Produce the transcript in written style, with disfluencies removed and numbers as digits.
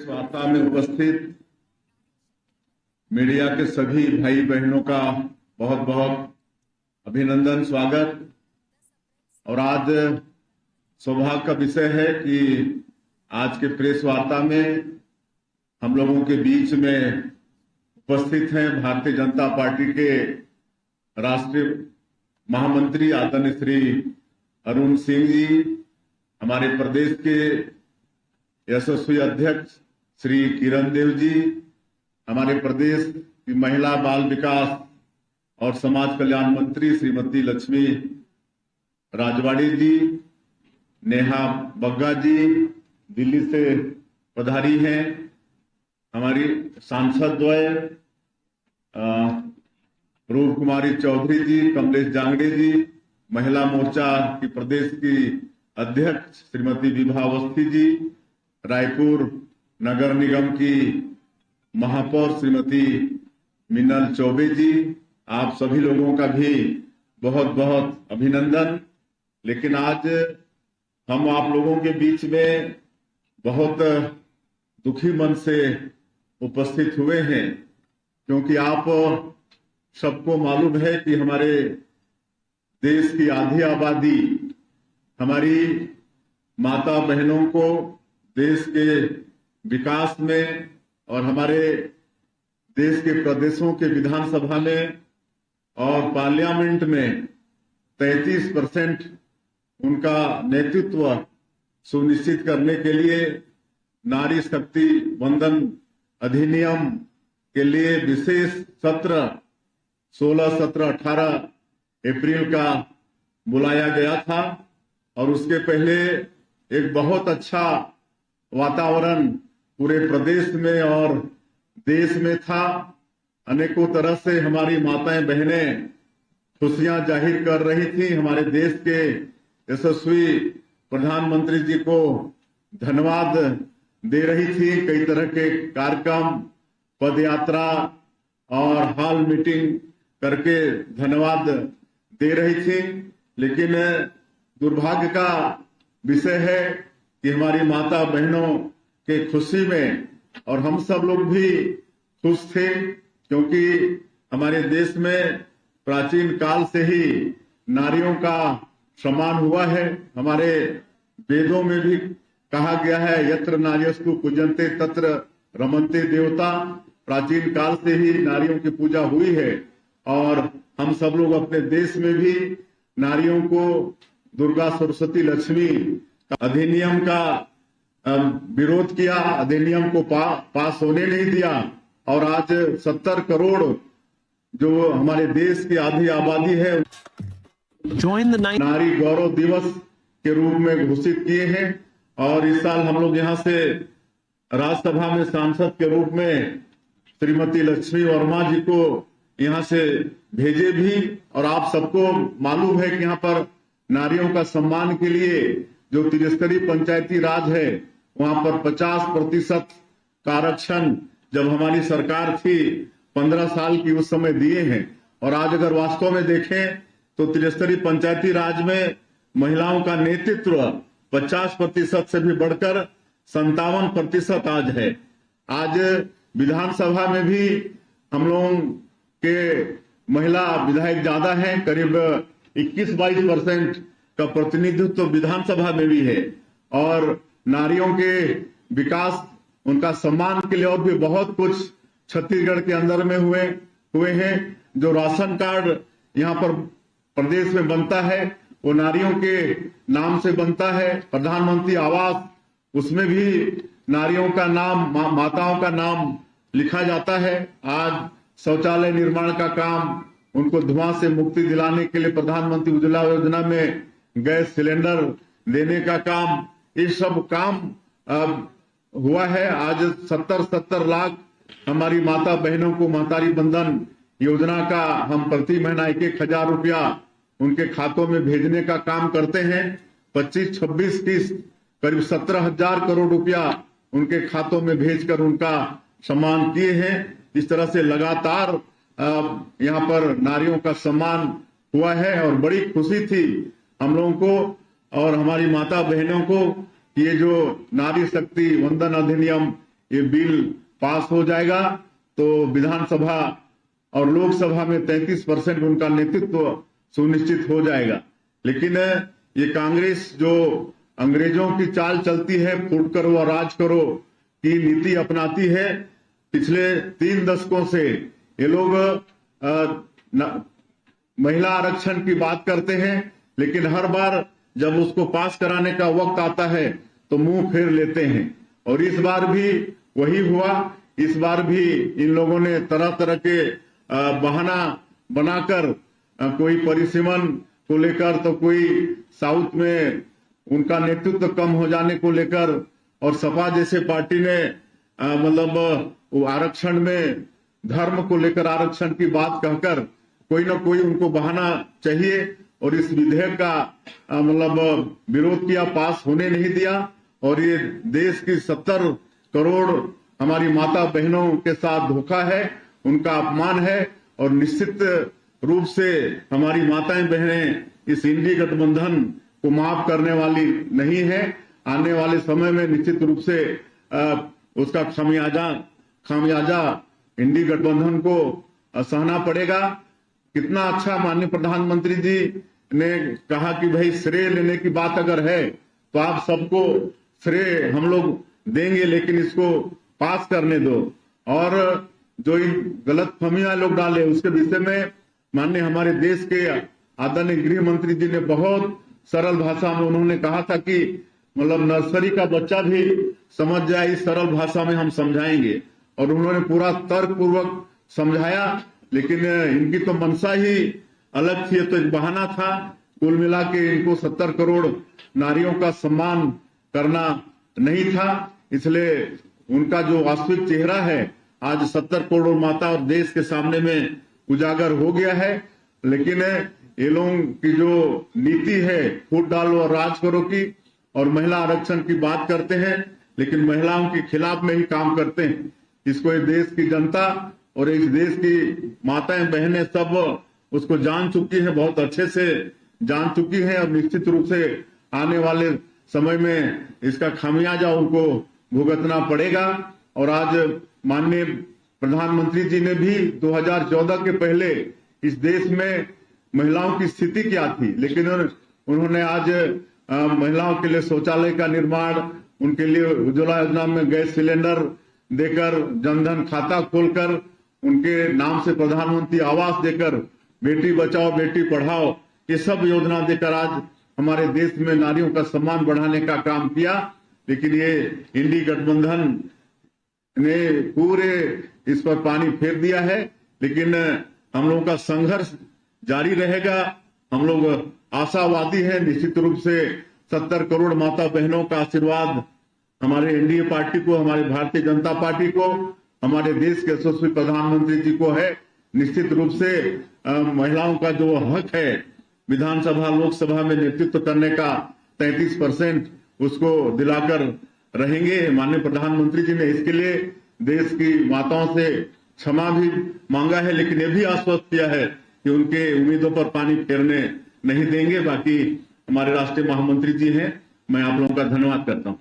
वार्ता में उपस्थित मीडिया के सभी भाई बहनों का बहुत बहुत अभिनंदन, स्वागत। और आज सौभाग्य का विषय है कि आज के प्रेस वार्ता में हम लोगों के बीच में उपस्थित हैं भारतीय जनता पार्टी के राष्ट्रीय महामंत्री आदरणीय श्री अरुण सिंह जी, हमारे प्रदेश के यशस्वी अध्यक्ष श्री किरण देव जी, हमारे प्रदेश की महिला बाल विकास और समाज कल्याण मंत्री श्रीमती लक्ष्मी राजवाड़ी जी, नेहा बग्गा जी दिल्ली से पधारी हैं, हमारी सांसद द्वय रूप कुमारी चौधरी जी, कमलेश जांगड़े जी, महिला मोर्चा की प्रदेश की अध्यक्ष श्रीमती विभा अवस्थी जी, रायपुर नगर निगम की महापौर श्रीमती मिनल चौबे जी, आप सभी लोगों का भी बहुत बहुत अभिनंदन। लेकिन आज हम आप लोगों के बीच में बहुत दुखी मन से उपस्थित हुए हैं, क्योंकि आप सबको मालूम है कि हमारे देश की आधी आबादी हमारी माता बहनों को देश के विकास में और हमारे देश के प्रदेशों के विधानसभा में और पार्लियामेंट में 33% उनका नेतृत्व सुनिश्चित करने के लिए नारी शक्ति वंदन अधिनियम के लिए विशेष सत्र 16, 17, 18 अप्रैल का बुलाया गया था। और उसके पहले एक बहुत अच्छा वातावरण पूरे प्रदेश में और देश में था। अनेकों तरह से हमारी माताएं बहनें खुशियां जाहिर कर रही थी, हमारे देश के यशस्वी प्रधानमंत्री जी को धन्यवाद दे रही थी। कई तरह के कार्यक्रम, पद यात्रा और हॉल मीटिंग करके धन्यवाद दे रही थी। लेकिन दुर्भाग्य का विषय है कि हमारी माता बहनों के खुशी में और हम सब लोग भी खुश थे, क्योंकि हमारे देश में प्राचीन काल से ही नारियों का सम्मान हुआ है। हमारे वेदों में भी कहा गया है, यत्र नार्यस्तु पूजन्ते तत्र रमन्ते देवता। प्राचीन काल से ही नारियों की पूजा हुई है और हम सब लोग अपने देश में भी नारियों को दुर्गा सरस्वती लक्ष्मी अधिनियम का विरोध किया, अधिनियम को पास होने नहीं दिया। और आज 70 करोड़ जो हमारे देश की आधी आबादी है नारी गौरव दिवस के रूप में घोषित किए हैं। और इस साल हम लोग यहाँ से राज्यसभा में सांसद के रूप में श्रीमती लक्ष्मी वर्मा जी को यहाँ से भेजे भी। और आप सबको मालूम है कि यहाँ पर नारियों का सम्मान के लिए जो त्रिस्तरीय पंचायती राज है, वहां पर 50% का आरक्षण जब हमारी सरकार थी 15 साल की उस समय दिए हैं। और आज अगर वास्तव में देखें तो त्रिस्तरीय पंचायती राज में महिलाओं का नेतृत्व 50% से भी बढ़कर 57% आज है। आज विधानसभा में भी हम लोगों के महिला विधायक ज्यादा हैं, करीब 21-22% का प्रतिनिधित्व विधानसभा में भी है। और नारियों के विकास, उनका सम्मान के लिए और भी बहुत कुछ छत्तीसगढ़ के अंदर में हुए हैं। जो राशन कार्ड यहाँ पर प्रदेश में बनता है वो नारियों के नाम से बनता है। प्रधानमंत्री आवास, उसमें भी नारियों का नाम, माताओं का नाम लिखा जाता है। आज शौचालय निर्माण का काम, उनको धुआं से मुक्ति दिलाने के लिए प्रधानमंत्री उज्ज्वला योजना में गैस सिलेंडर देने का काम, ये सब काम हुआ है। आज 70 लाख हमारी माता बहनों को महतारी बंधन योजना का हम प्रति महीना 1,000 रुपया उनके खातों में भेजने का काम करते हैं। 25-26 किस्त करीब 17,000 करोड़ रुपया उनके खातों में भेजकर उनका सम्मान किए हैं। इस तरह से लगातार यहाँ पर नारियों का सम्मान हुआ है और बड़ी खुशी थी हम लोगों को और हमारी माता बहनों को ये जो नारी शक्ति वंदन अधिनियम ये बिल पास हो जाएगा तो विधानसभा और लोकसभा में 33% उनका नेतृत्व सुनिश्चित हो जाएगा। लेकिन ये कांग्रेस जो अंग्रेजों की चाल चलती है, फूट करो और राज करो की नीति अपनाती है, पिछले 3 दशकों से ये लोग महिला आरक्षण की बात करते हैं, लेकिन हर बार जब उसको पास कराने का वक्त आता है तो मुंह फेर लेते हैं। और इस बार भी वही हुआ। इस बार भी इन लोगों ने तरह तरह के बहाना बनाकर कोई परिसीमन को लेकर, तो कोई साउथ में उनका नेतृत्व कम हो जाने को लेकर, और सपा जैसे पार्टी ने मतलब वो आरक्षण में धर्म को लेकर आरक्षण की बात कहकर कोई ना कोई उनको बहाना चाहिए और इस विधेयक का मतलब विरोध किया, पास होने नहीं दिया। और ये देश की 70 करोड़ हमारी माता बहनों के साथ धोखा है, उनका अपमान है। और निश्चित रूप से हमारी माताएं बहनें इस इंडी गठबंधन को माफ करने वाली नहीं है। आने वाले समय में निश्चित रूप से उसका खामियाजा इंडी गठबंधन को सहना पड़ेगा। कितना अच्छा माननीय प्रधानमंत्री जी ने कहा कि भाई श्रेय लेने की बात अगर है तो आप सबको श्रेय हम लोग देंगे, लेकिन इसको पास करने दो। और जो इन गलत फहमियां लोग डाले उसके विषय में माननीय हमारे देश के आदरणीय गृह मंत्री जी ने बहुत सरल भाषा में उन्होंने कहा था कि मतलब नर्सरी का बच्चा भी समझ जाए, इस सरल भाषा में हम समझाएंगे। और उन्होंने पूरा तर्क पूर्वक समझाया, लेकिन इनकी तो मनसा ही अलग थी, तो एक बहाना था। कुल मिला के इनको 70 करोड़ नारियों का सम्मान करना नहीं था, इसलिए उनका जो वास्तविक चेहरा है आज 70 करोड़ माता और देश के सामने में उजागर हो गया है। लेकिन ये लोगों की जो नीति है फूट डालो और राज करो की, और महिला आरक्षण की बात करते हैं लेकिन महिलाओं के खिलाफ में ही काम करते हैं। इसको इस देश की जनता और इस देश की माताएं बहनें सब उसको जान चुकी है, बहुत अच्छे से जान चुकी है। और निश्चित रूप से आने वाले समय में इसका खामियाजा उनको भुगतना पड़ेगा। और आज माननीय प्रधानमंत्री जी ने भी 2014 के पहले इस देश में महिलाओं की स्थिति क्या थी, लेकिन उन्होंने आज महिलाओं के लिए शौचालय का निर्माण, उनके लिए उज्ज्वला योजना में गैस सिलेंडर देकर, जनधन खाता खोलकर, उनके नाम से प्रधानमंत्री आवास देकर, बेटी बचाओ बेटी पढ़ाओ, ये सब योजना देकर आज हमारे देश में नारियों का सम्मान बढ़ाने का काम किया। लेकिन ये इंडी गठबंधन ने पूरे इस पर पानी फेर दिया है। लेकिन हम लोगों का संघर्ष जारी रहेगा। हम लोग आशावादी हैं। निश्चित रूप से 70 करोड़ माता बहनों का आशीर्वाद हमारे एनडीए पार्टी को, हमारे भारतीय जनता पार्टी को, हमारे देश के यशस्वी प्रधानमंत्री जी को है। निश्चित रूप से महिलाओं का जो हक है विधानसभा लोकसभा में नेतृत्व करने का 33% उसको दिलाकर रहेंगे। माननीय प्रधानमंत्री जी ने इसके लिए देश की माताओं से क्षमा भी मांगा है, लेकिन ये भी आश्वस्त किया है कि उनके उम्मीदों पर पानी फेरने नहीं देंगे। बाकी हमारे राष्ट्रीय महामंत्री जी हैं, मैं आप लोगों का धन्यवाद करता हूं।